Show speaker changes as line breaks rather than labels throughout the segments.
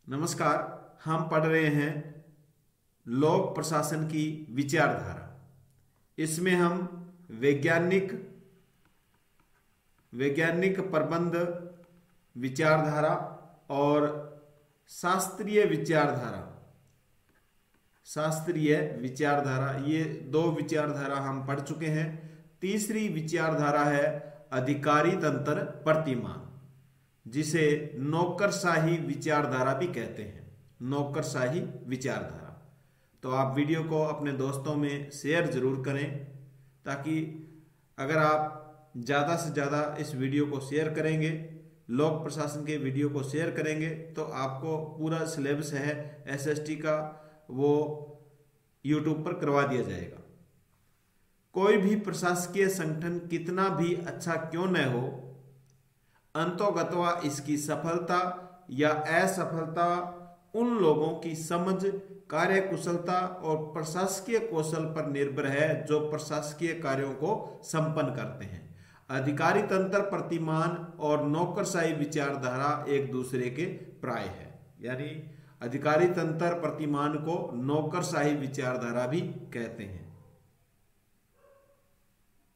नमस्कार। हम पढ़ रहे हैं लोक प्रशासन की विचारधारा। इसमें हम वैज्ञानिक वैज्ञानिक प्रबंध विचारधारा और शास्त्रीय विचारधारा ये दो विचारधारा हम पढ़ चुके हैं। तीसरी विचारधारा है अधिकारी तंत्र प्रतिमान, जिसे नौकरशाही विचारधारा भी कहते हैं। नौकरशाही विचारधारा। तो आप वीडियो को अपने दोस्तों में शेयर जरूर करें, ताकि अगर आप ज़्यादा से ज़्यादा इस वीडियो को शेयर करेंगे, लोक प्रशासन के वीडियो को शेयर करेंगे, तो आपको पूरा सिलेबस है एसएसटी का वो यूट्यूब पर करवा दिया जाएगा। कोई भी प्रशासकीय संगठन कितना भी अच्छा क्यों न हो, अंतोगत्वा इसकी सफलता या असफलता उन लोगों की समझ, कार्यकुशलता और प्रशासकीय कौशल पर निर्भर है जो प्रशासकीय कार्यों को संपन्न करते हैं। अधिकारी तंत्र प्रतिमान और नौकरशाही विचारधारा एक दूसरे के प्राय है, यानी अधिकारी तंत्र प्रतिमान को नौकरशाही विचारधारा भी कहते हैं।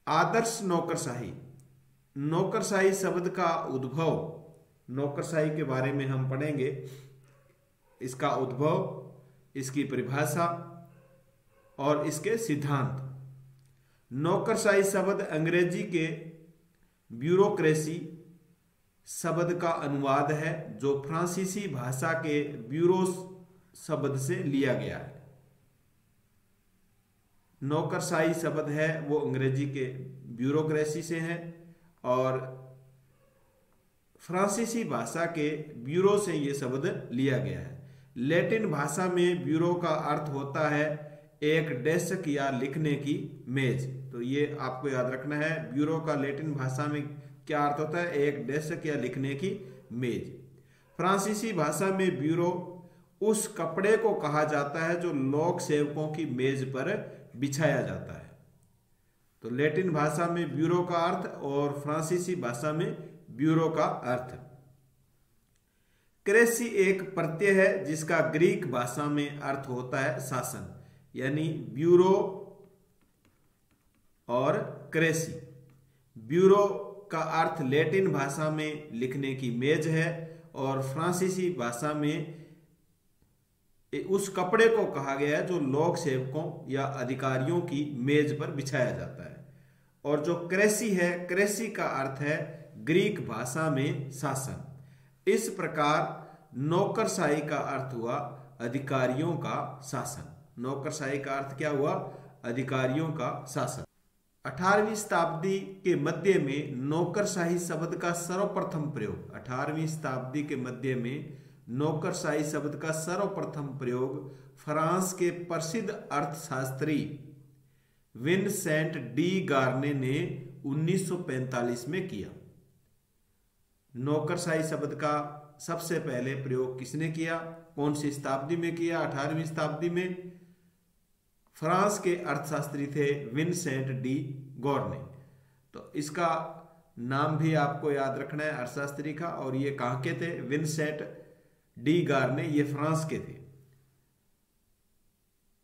आदर्श नौकरशाही। नौकरशाही शब्द का उद्भव, नौकरशाही के बारे में हम पढ़ेंगे। इसका उद्भव, इसकी परिभाषा और इसके सिद्धांत। नौकरशाही शब्द अंग्रेजी के ब्यूरोक्रेसी शब्द का अनुवाद है, जो फ्रांसीसी भाषा के ब्यूरो शब्द से लिया गया है। नौकरशाही शब्द है वो अंग्रेजी के ब्यूरोक्रेसी से है और फ्रांसीसी भाषा के ब्यूरो से ये शब्द लिया गया है। लैटिन भाषा में ब्यूरो का अर्थ होता है एक डेस्क या लिखने की मेज। तो ये आपको याद रखना है, ब्यूरो का लैटिन भाषा में क्या अर्थ होता है, एक डेस्क या लिखने की मेज। फ्रांसीसी भाषा में ब्यूरो उस कपड़े को कहा जाता है जो लोक सेवकों की मेज पर बिछाया जाता है। तो लैटिन भाषा में ब्यूरो का अर्थ और फ्रांसीसी भाषा में ब्यूरो का अर्थ। क्रेसी एक प्रत्यय है जिसका ग्रीक भाषा में अर्थ होता है शासन, यानी ब्यूरो और क्रेसी। ब्यूरो का अर्थ लैटिन भाषा में लिखने की मेज है और फ्रांसीसी भाषा में उस कपड़े को कहा गया है जो लोक सेवकों या अधिकारियों की मेज पर बिछाया जाता है। और जो क्रेसी है, क्रेसी का अर्थ है ग्रीक भाषा में शासन। इस प्रकार नौकरशाही का अर्थ हुआ अधिकारियों का शासन। नौकरशाही का अर्थ क्या हुआ? अधिकारियों का शासन। 18वीं शताब्दी के मध्य में नौकरशाही शब्द का सर्वप्रथम प्रयोग, 18वीं शताब्दी के मध्य में नौकरशाही शब्द का सर्वप्रथम प्रयोग फ्रांस के प्रसिद्ध अर्थशास्त्री विंसेंट डी गार्ने ने 1945 में किया। नौकरशाही शब्द का सबसे पहले प्रयोग किसने किया, कौन सी शताब्दी में किया? 18वीं शताब्दी में। फ्रांस के अर्थशास्त्री थे विंसेंट डी गार्ने। तो इसका नाम भी आपको याद रखना है अर्थशास्त्री का। और ये कहाँ के थे? विंसेंट डी गार्ने, ये फ्रांस के थे।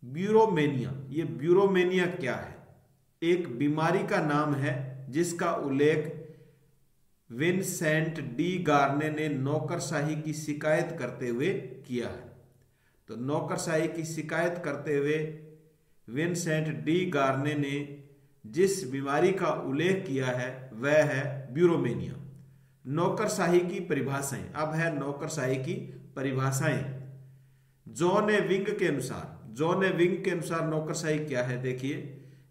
ब्यूरोमेनिया। ये ब्यूरोमेनिया क्या है? एक बीमारी का नाम है जिसका उल्लेख विंसेंट डी गार्ने ने नौकरशाही की शिकायत करते हुए किया है। तो नौकरशाही की शिकायत करते हुए विंसेंट डी गार्ने ने जिस बीमारी का उल्लेख किया है वह है ब्यूरोमेनिया। नौकरशाही की परिभाषाएं। अब है नौकरशाही की परिभाषाएं। जॉन ए विंग के अनुसार नौकरशाही क्या है? देखिए,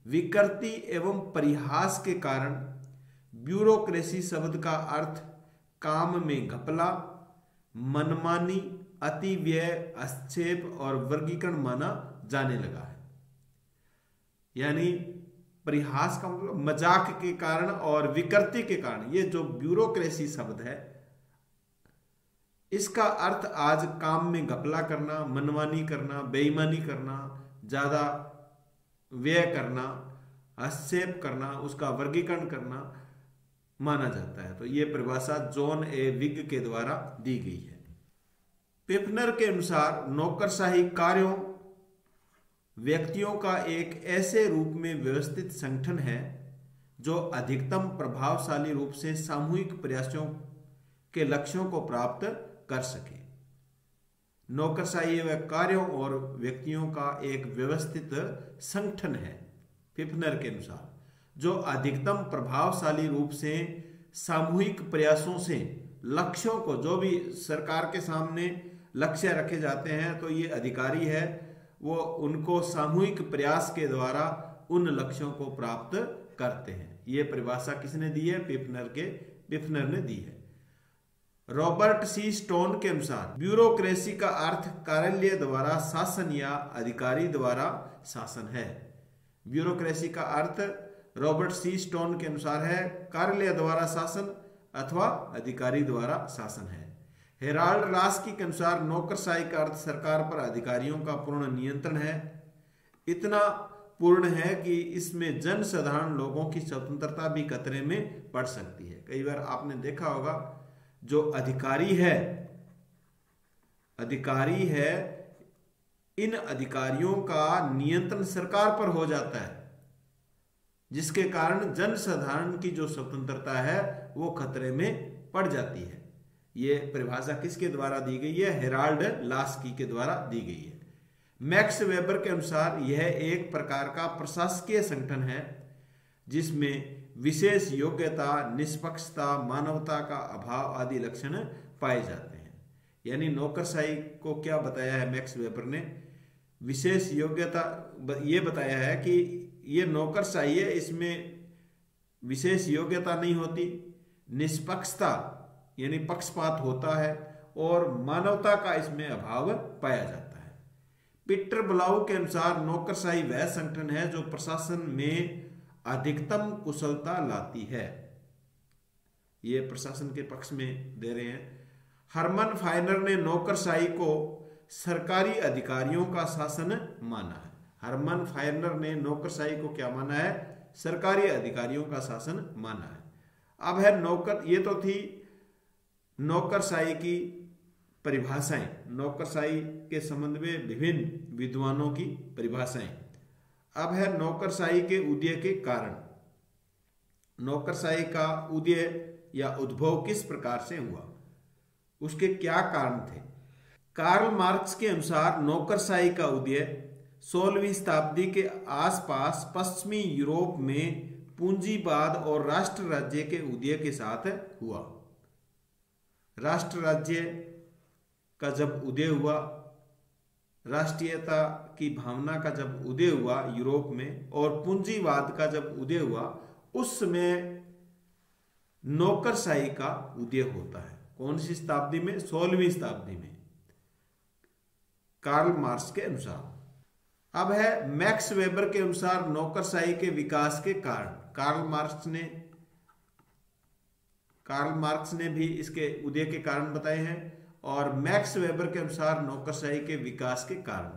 विकृति एवं परिहास के कारण ब्यूरोक्रेसी शब्द का अर्थ काम में घपला, मनमानी, अति व्यय, हस्तक्षेप और वर्गीकरण माना जाने लगा है। यानी परिहास का मतलब मजाक के कारण और विकृति के कारण ये जो ब्यूरोक्रेसी शब्द है, इसका अर्थ आज काम में घपला करना, मनमानी करना, बेईमानी करना, ज्यादा व्यय करना, हस्तक्षेप करना, उसका वर्गीकरण करना माना जाता है। तो ये परिभाषा जॉन ए विग के द्वारा दी गई है। पिफनर के अनुसार नौकरशाही कार्यों व्यक्तियों का एक ऐसे रूप में व्यवस्थित संगठन है जो अधिकतम प्रभावशाली रूप से सामूहिक प्रयासों के लक्ष्यों को प्राप्त कर सके। नौकरशाही व कार्यों और व्यक्तियों का एक व्यवस्थित संगठन है, पिफनर के अनुसार, जो अधिकतम प्रभावशाली रूप से सामूहिक प्रयासों से लक्ष्यों को, जो भी सरकार के सामने लक्ष्य रखे जाते हैं तो ये अधिकारी है वो उनको सामूहिक प्रयास के द्वारा उन लक्ष्यों को प्राप्त करते हैं। ये परिभाषा किसने दी है? पिफनर ने दी है। रॉबर्ट सी स्टोन के अनुसार ब्यूरोक्रेसी का अर्थ कार्यालय द्वारा शासन या अधिकारी द्वारा शासन है। ब्यूरोक्रेसी का अर्थ रॉबर्ट सी स्टोन के अनुसार है कार्यालय द्वारा शासन अथवा अधिकारी द्वारा शासन है। हेराल्ड लास्की के अनुसार नौकरशाही का अर्थ सरकार पर अधिकारियों का पूर्ण नियंत्रण है। इतना पूर्ण है कि इसमें जन साधारण लोगों की स्वतंत्रता भी खतरे में पड़ सकती है। कई बार आपने देखा होगा जो अधिकारी है इन अधिकारियों का नियंत्रण सरकार पर हो जाता है, जिसके कारण जन साधारण की जो स्वतंत्रता है वो खतरे में पड़ जाती है। ये परिभाषा किसके द्वारा दी गई है? हेराल्ड लास्की के द्वारा दी गई है। मैक्स वेबर के अनुसार यह एक प्रकार का प्रशासकीय संगठन है जिसमें विशेष योग्यता, निष्पक्षता, मानवता का अभाव आदि लक्षण पाए जाते हैं। यानी नौकरशाही को क्या बताया है मैक्स वेबर ने? विशेष योग्यता ये बताया है कि ये नौकरशाही है, इसमें विशेष योग्यता नहीं होती, निष्पक्षता यानी पक्षपात होता है और मानवता का इसमें अभाव पाया जाता है। पीटर ब्लाउ के अनुसार नौकरशाही वह संगठन है जो प्रशासन में अधिकतम कुशलता लाती है। ये प्रशासन के पक्ष में दे रहे हैं। हरमन फाइनर ने नौकरशाही को सरकारी अधिकारियों का शासन माना है। हरमन फाइनर ने नौकरशाही को क्या माना है? सरकारी अधिकारियों का शासन माना है। अब है ये तो थी नौकरशाही की परिभाषाएं, नौकरशाही के संबंध में विभिन्न विद्वानों की परिभाषाएं। अब है नौकरशाही के उदय के कारण। नौकरशाही का उदय या उद्भव किस प्रकार से हुआ, उसके क्या कारण थे? कार्ल मार्क्स के अनुसार नौकरशाही का उदय 16वीं शताब्दी के आसपास पश्चिमी यूरोप में पूंजीवाद और राष्ट्र राज्य के उदय के साथ हुआ। राष्ट्र राज्य का जब उदय हुआ, राष्ट्रीयता की भावना का जब उदय हुआ यूरोप में और पूंजीवाद का जब उदय हुआ, उस समय नौकरशाही का उदय होता है। कौन सी शताब्दी में? 16वीं शताब्दी में, कार्ल मार्क्स के अनुसार। अब है मैक्स वेबर के अनुसार नौकरशाही के विकास के कारण। कार्ल मार्क्स ने भी इसके उदय के कारण बताए हैं और मैक्स वेबर के अनुसार नौकरशाही के विकास के कारण।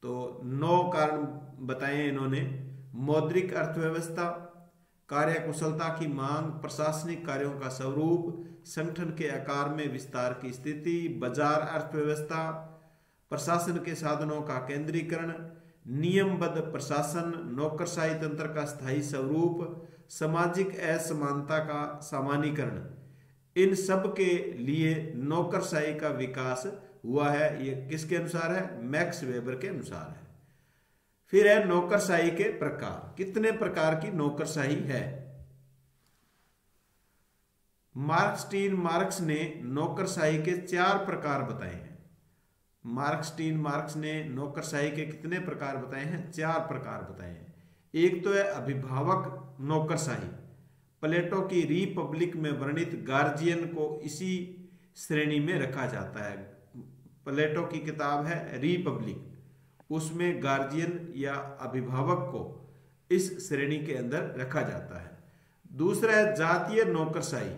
तो 9 कारण बताए इन्होंने। मौद्रिक अर्थव्यवस्था, कार्यकुशलता की मांग, प्रशासनिक कार्यों का स्वरूप, संगठन के आकार में विस्तार की स्थिति, बाजार अर्थव्यवस्था, प्रशासन के साधनों का केंद्रीकरण, नियमबद्ध प्रशासन, नौकरशाही तंत्र का स्थायी स्वरूप, सामाजिक असमानता का सामान्यीकरण, इन सब के लिए नौकरशाही का विकास हुआ है। ये किसके अनुसार है? मैक्स वेबर के अनुसार है। फिर है नौकरशाही के प्रकार। कितने प्रकार की नौकरशाही है? मार्क्स ने नौकरशाही के 4 प्रकार बताए हैं। मार्क्स ने नौकरशाही के कितने प्रकार बताए हैं? 4 प्रकार बताए हैं। एक तो है अभिभावक नौकरशाही। प्लेटो की रिपब्लिक में वर्णित गार्जियन को इसी श्रेणी में रखा जाता है। प्लेटो की किताब है रिपब्लिक, उसमें गार्जियन या अभिभावक को इस श्रेणी के अंदर रखा जाता है। दूसरा है जातीय नौकरशाही।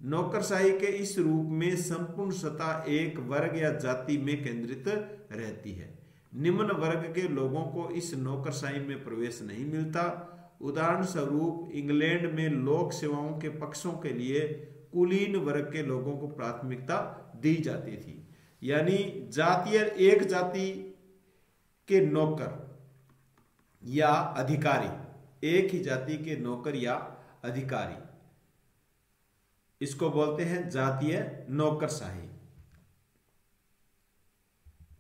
नौकरशाही के इस रूप में संपूर्ण सत्ता एक वर्ग या जाति में केंद्रित रहती है। निम्न वर्ग के लोगों को इस नौकरशाही में प्रवेश नहीं मिलता। उदाहरण स्वरूप इंग्लैंड में लोक सेवाओं के पक्षों के लिए कुलीन वर्ग के लोगों को प्राथमिकता दी जाती थी, यानी जातीय, एक जाति के नौकर या अधिकारी, एक ही जाति के नौकर या अधिकारी, इसको बोलते हैं जातीय नौकरशाही।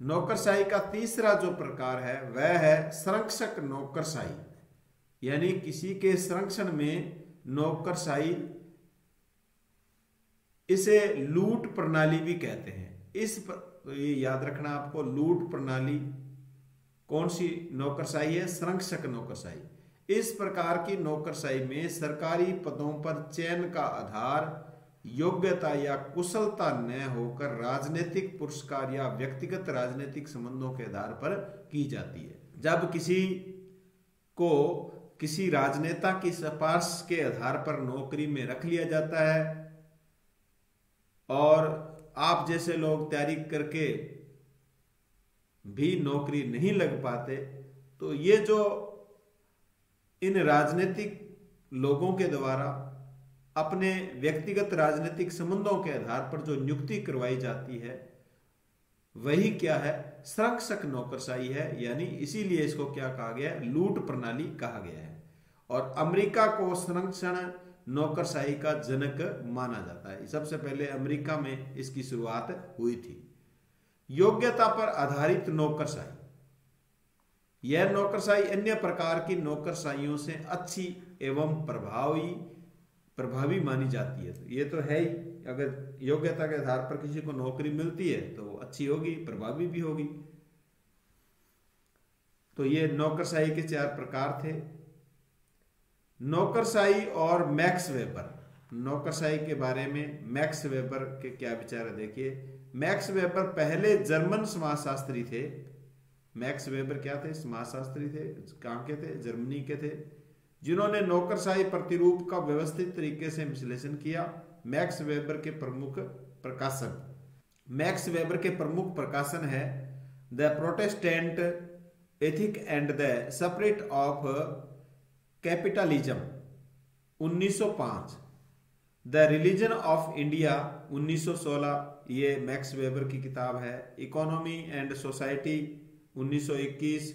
नौकरशाही का तीसरा जो प्रकार है वह है संरक्षक नौकरशाही, यानी किसी के संरक्षण में नौकरशाही, इसे लूट प्रणाली भी कहते हैं। तो ये याद रखना आपको, लूट प्रणाली कौन सी नौकरशाही है? संरक्षक नौकरशाही। इस प्रकार की नौकरशाही में सरकारी पदों पर चयन का आधार योग्यता या कुशलता न होकर राजनीतिक पुरस्कार या व्यक्तिगत राजनीतिक संबंधों के आधार पर की जाती है। जब किसी को किसी राजनेता की सिफारिश के आधार पर नौकरी में रख लिया जाता है और आप जैसे लोग तैयारी करके भी नौकरी नहीं लग पाते, तो ये जो इन राजनीतिक लोगों के द्वारा अपने व्यक्तिगत राजनीतिक संबंधों के आधार पर जो नियुक्ति करवाई जाती है वही क्या है? संरक्षक नौकरशाही है। यानी इसीलिए इसको क्या कहा गया है? लूट प्रणाली कहा गया है। और अमेरिका को संरक्षण नौकरशाही का जनक माना जाता है। सबसे पहले अमेरिका में इसकी शुरुआत हुई थी। योग्यता पर आधारित नौकरशाही, यह नौकरशाही अन्य प्रकार की नौकरशाहियों से अच्छी एवं प्रभावी मानी जाती है। तो ये तो है ही, अगर योग्यता के आधार पर किसी को नौकरी मिलती है तो अच्छी होगी, प्रभावी भी होगी। तो ये नौकरशाही के 4 प्रकार थे। नौकरशाही और मैक्स वेबर, नौकरशाही के बारे में मैक्स वेबर के क्या विचार है देखिए। मैक्स वेबर पहले जर्मन समाजशास्त्री थे। मैक्स वेबर क्या थे? समाजशास्त्री थे। कहाँ के थे? जर्मनी के थे, जिन्होंने नौकरशाही प्रतिरूप का व्यवस्थित तरीके से विश्लेषण किया। मैक्स वेबर के प्रमुख प्रकाशन है the Protestant ethic and the spirit of capitalism 1905, the religion of India 1916, ये मैक्स वेबर की किताब है। Economy and society 1921,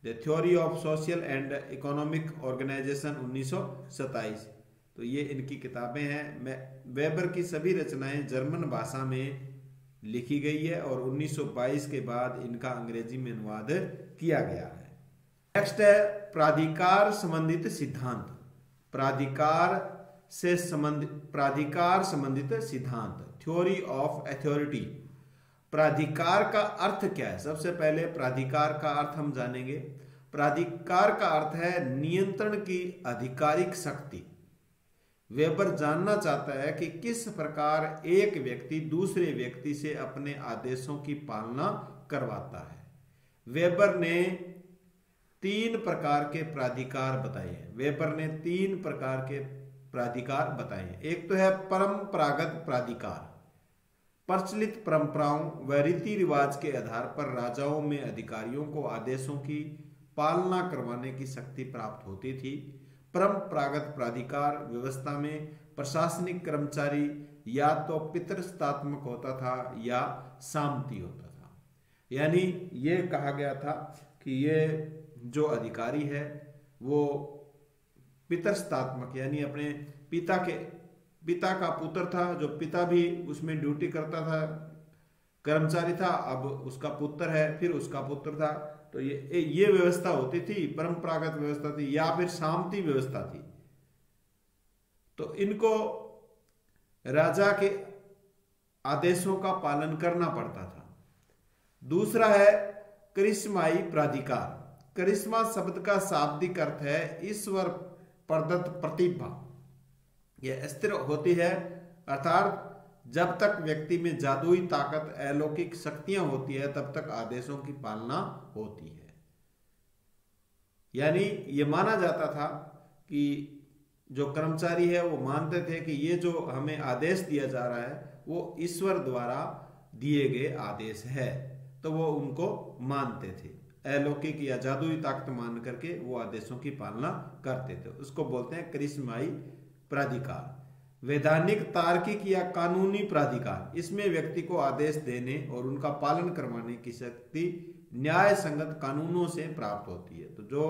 the theory of social and economic organisation 1927। तो ये इनकी किताबें हैं। वेबर की सभी रचनाएं जर्मन भाषा में लिखी गई है और 1922 के बाद इनका अंग्रेजी में अनुवाद किया गया है। नेक्स्ट है प्राधिकार संबंधित सिद्धांत। प्राधिकार संबंधित सिद्धांत, थ्योरी ऑफ अथॉरिटी। प्राधिकार का अर्थ क्या है? सबसे पहले प्राधिकार का अर्थ हम जानेंगे। प्राधिकार का अर्थ है नियंत्रण की आधिकारिक शक्ति। वेबर जानना चाहता है कि किस प्रकार एक व्यक्ति दूसरे व्यक्ति से अपने आदेशों की पालना करवाता है। वेबर ने 3 प्रकार के प्राधिकार बताए हैं। वेबर ने 3 प्रकार के प्राधिकार बताए हैं। एक तो है परंपरागत प्राधिकार। प्रचलित परंपराओं व रीति रिवाज के आधार पर राजाओं में अधिकारियों को आदेशों की पालना करवाने की शक्ति प्राप्त होती थी। परंपरागत प्राधिकार व्यवस्था में प्रशासनिक कर्मचारी या तो पितृसत्तात्मक होता था या सामंती होता था। यानी ये कहा गया था कि ये जो अधिकारी है वो पितृसत्तात्मक, यानी अपने पिता का पुत्र था, जो पिता भी उसमें ड्यूटी करता था, कर्मचारी था, अब उसका पुत्र है, फिर उसका पुत्र था। तो ये व्यवस्था होती थी, परंपरागत व्यवस्था थी या फिर सामंती व्यवस्था थी। तो इनको राजा के आदेशों का पालन करना पड़ता था। दूसरा है करिश्माई प्राधिकार। करिश्मा शब्द का शाब्दिक अर्थ है ईश्वर प्रदत्त प्रतिभा। यह स्थिर होती है, अर्थात जब तक व्यक्ति में जादुई ताकत, अलौकिक शक्तियां होती है तब तक आदेशों की पालना होती है। यानी ये माना जाता था कि जो कर्मचारी है वो मानते थे कि ये जो हमें आदेश दिया जा रहा है वो ईश्वर द्वारा दिए गए आदेश है, तो वो उनको मानते थे। अलौकिक या जादुई ताकत मान करके वो आदेशों की पालना करते थे। उसको बोलते हैं करिश्माई प्राधिकार। वैधानिक, तार्किक या कानूनी प्राधिकार, इसमें व्यक्ति को आदेश देने और उनका पालन करवाने की शक्ति न्याय संगत कानूनों से प्राप्त होती है। तो जो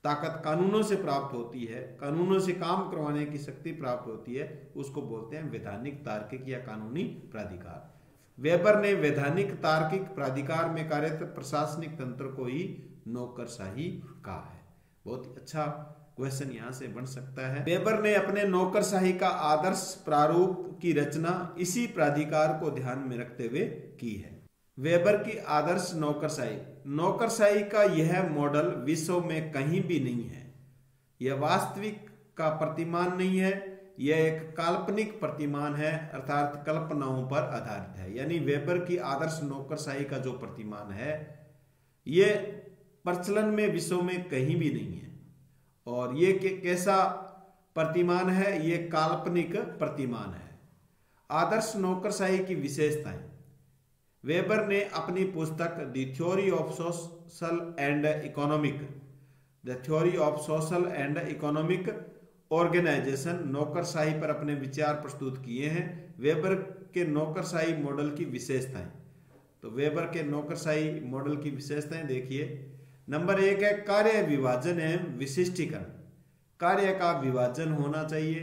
ताकत कानूनों से प्राप्त होती है, कानूनों से काम करवाने की शक्ति प्राप्त होती है, उसको बोलते हैं वैधानिक, तार्किक या कानूनी प्राधिकार। वेबर ने वैधानिक तार्किक प्राधिकार में कार्यरत प्रशासनिक तंत्र को ही नौकरशाही कहा है। बहुत ही अच्छा क्वेश्चन यहां से बन सकता है। वेबर ने अपने नौकरशाही का आदर्श प्रारूप की रचना इसी प्राधिकार को ध्यान में रखते हुए की है। वेबर की आदर्श नौकरशाही, नौकरशाही का यह मॉडल विश्व में कहीं भी नहीं है। यह वास्तविक का प्रतिमान नहीं है, यह एक काल्पनिक प्रतिमान है, अर्थात कल्पनाओं पर आधारित है। यानी वेबर की आदर्श नौकरशाही का जो प्रतिमान है, यह प्रचलन में विश्व में कहीं भी नहीं है। और ये कैसा प्रतिमान है? ये काल्पनिक प्रतिमान है। आदर्श नौकरशाही की विशेषताएं, वेबर ने अपनी पुस्तक the theory of social and economic organisation नौकरशाही पर अपने विचार प्रस्तुत किए हैं। वेबर के नौकरशाही मॉडल की विशेषताएं, तो वेबर के नौकरशाही मॉडल की विशेषताएं देखिए। नंबर 1 है कार्य विभाजन एवं विशिष्टीकरण। कार्य का विभाजन होना चाहिए,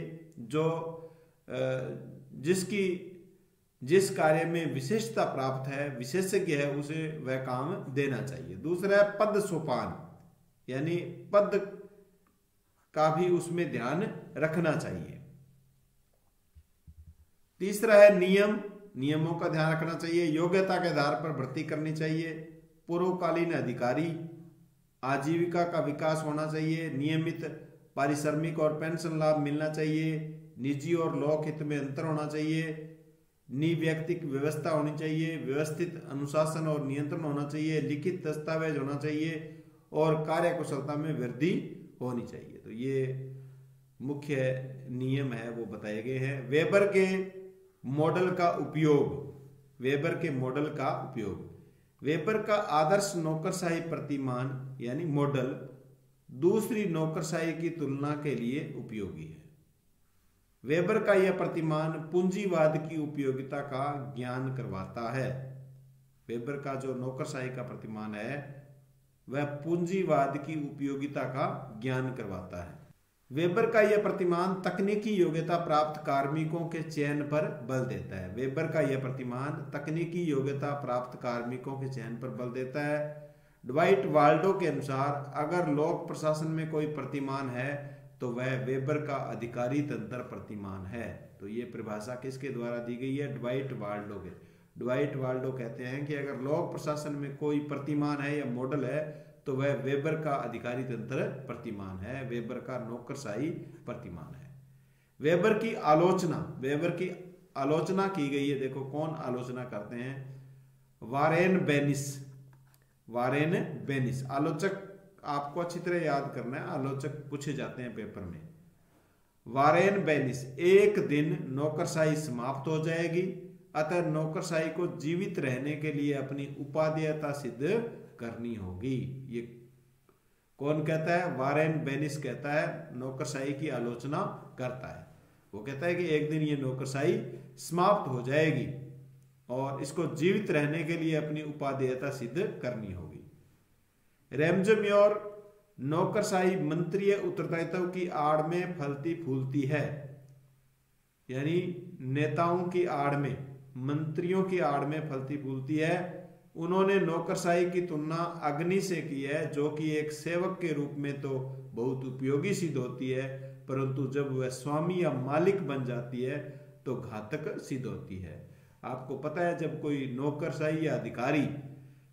जिस कार्य में विशिष्टता प्राप्त है, विशेषज्ञ है, उसे वह काम देना चाहिए। दूसरा है पद सोपान, यानी पद का भी उसमें ध्यान रखना चाहिए। तीसरा है नियमों का ध्यान रखना चाहिए। योग्यता के आधार पर भर्ती करनी चाहिए। पूर्वकालीन अधिकारी, आजीविका का विकास होना चाहिए। नियमित पारिश्रमिक और पेंशन लाभ मिलना चाहिए। निजी और लोक हित में अंतर होना चाहिए। निव्यक्तिक व्यवस्था होनी चाहिए। व्यवस्थित अनुशासन और नियंत्रण होना चाहिए। लिखित दस्तावेज होना चाहिए और कार्य कुशलता में वृद्धि होनी चाहिए। तो ये मुख्य नियम है वो बताए गए हैं। वेबर के मॉडल का उपयोग, वेबर का आदर्श नौकरशाही प्रतिमान यानी मॉडल दूसरी नौकरशाही की तुलना के लिए उपयोगी है। वेबर का यह प्रतिमान पूंजीवाद की उपयोगिता का ज्ञान करवाता है। वेबर का जो नौकरशाही का प्रतिमान है वह पूंजीवाद की उपयोगिता का ज्ञान करवाता है। वेबर का यह प्रतिमान तकनीकी योग्यता प्राप्त कार्मिकों के चयन पर बल देता है। वेबर का यह प्रतिमान तकनीकी योग्यता प्राप्त कार्मिकों के चयन पर बल देता है। ड्वाइट वाल्डो के अनुसार अगर लोक प्रशासन में कोई प्रतिमान है तो वह वेबर का अधिकारी तंत्र प्रतिमान है। तो ये परिभाषा किसके द्वारा दी गई है? ड्वाइट वाल्डो के। ड्वाइट वाल्डो कहते हैं कि अगर लोक प्रशासन में कोई प्रतिमान है या मॉडल है तो वह वेबर का अधिकारी तंत्र प्रतिमान है, वेबर का नौकरशाही प्रतिमान है। वेबर की आलोचना की गई है। देखो कौन आलोचना करते हैं? वारेन बेनिस आलोचक, आपको अच्छी तरह याद करना है, आलोचक पूछे जाते हैं पेपर में। वारेन बेनिस, एक दिन नौकरशाही समाप्त हो जाएगी, अतः नौकरशाही को जीवित रहने के लिए अपनी उपादेयता सिद्ध करनी होगी। ये कौन कहता है? वारेन बेनिस कहता है, नौकरशाही की आलोचना करता है। वो कहता है कि एक दिन ये नौकरशाही समाप्त हो जाएगी और इसको जीवित रहने के लिए अपनी उपादेयता सिद्ध करनी होगी। रेमजम्योर, नौकरशाही मंत्रीय उत्तरदायित्व की आड़ में फलती फूलती है, यानी नेताओं की आड़ में, मंत्रियों की आड़ में फलती फूलती है। उन्होंने नौकरशाही की तुलना अग्नि से की है, जो कि एक सेवक के रूप में तो बहुत उपयोगी सिद्ध होती है, परंतु जब वह स्वामी या मालिक बन जाती है तो घातक सिद्ध होती है। आपको पता है जब कोई नौकरशाही या अधिकारी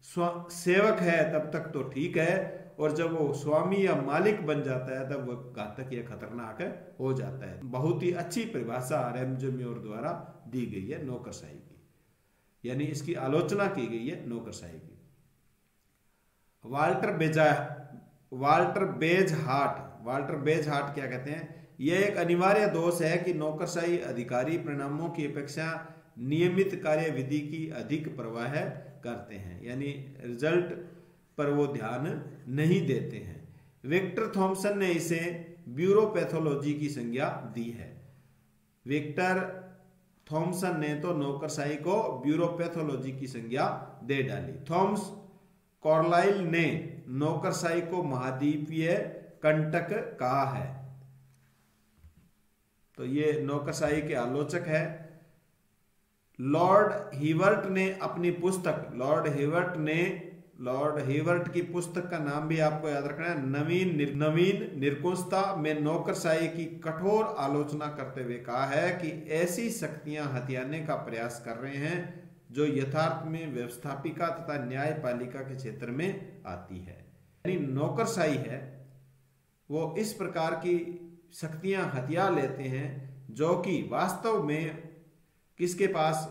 सेवक है तब तक तो ठीक है, और जब वो स्वामी या मालिक बन जाता है तब वह घातक या खतरनाक हो जाता है। बहुत ही अच्छी परिभाषा रेमजम्योर द्वारा दी गई है नौकरशाही की, यानी इसकी आलोचना की गई है नौकरशाही की। वाल्टर बेजहार्ट क्या कहते हैं? यह एक अनिवार्य दोष है कि नौकरशाही अधिकारी परिणामों की अपेक्षा नियमित कार्य विधि की अधिक परवाह करते हैं, यानी रिजल्ट पर वो ध्यान नहीं देते हैं। विक्टर थॉमसन ने इसे ब्यूरोपैथोलॉजी की संज्ञा दी है। विक्टर थॉमसन ने तो नौकरशाही को ब्यूरोपैथोलॉजी की संज्ञा दे डाली। थॉमस कार्लाइल ने नौकरशाही को महाद्वीपीय कंटक कहा है। तो ये नौकरशाही के आलोचक है। लॉर्ड हिवर्ट ने अपनी पुस्तक, लॉर्ड हिवर्ट की पुस्तक का नाम भी आपको याद रखना है, नवीन निरंकुशता में नौकरशाही की कठोर आलोचना करते हुए कहा है कि ऐसी शक्तियां हथियाने का प्रयास कर रहे हैं जो यथार्थ में व्यवस्थापिका तथा न्यायपालिका के क्षेत्र में आती है। यानी नौकरशाही है वो इस प्रकार की शक्तियां हथिया लेते हैं जो कि वास्तव में किसके पास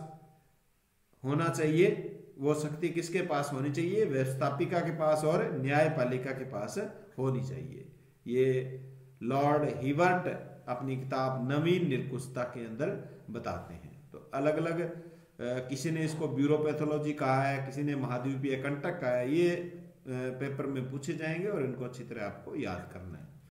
होना चाहिए, वो शक्ति किसके पास होनी चाहिए, व्यवस्थापिका के पास और न्यायपालिका के पास होनी चाहिए। ये लॉर्ड हिवर्ट अपनी किताब नवीन निरंकुशता के अंदर बताते हैं। तो अलग अलग किसी ने इसको ब्यूरोपैथोलॉजी कहा है, किसी ने महाद्वीपीय कंटक कहा है। ये पेपर में पूछे जाएंगे और इनको अच्छी तरह आपको याद करना है।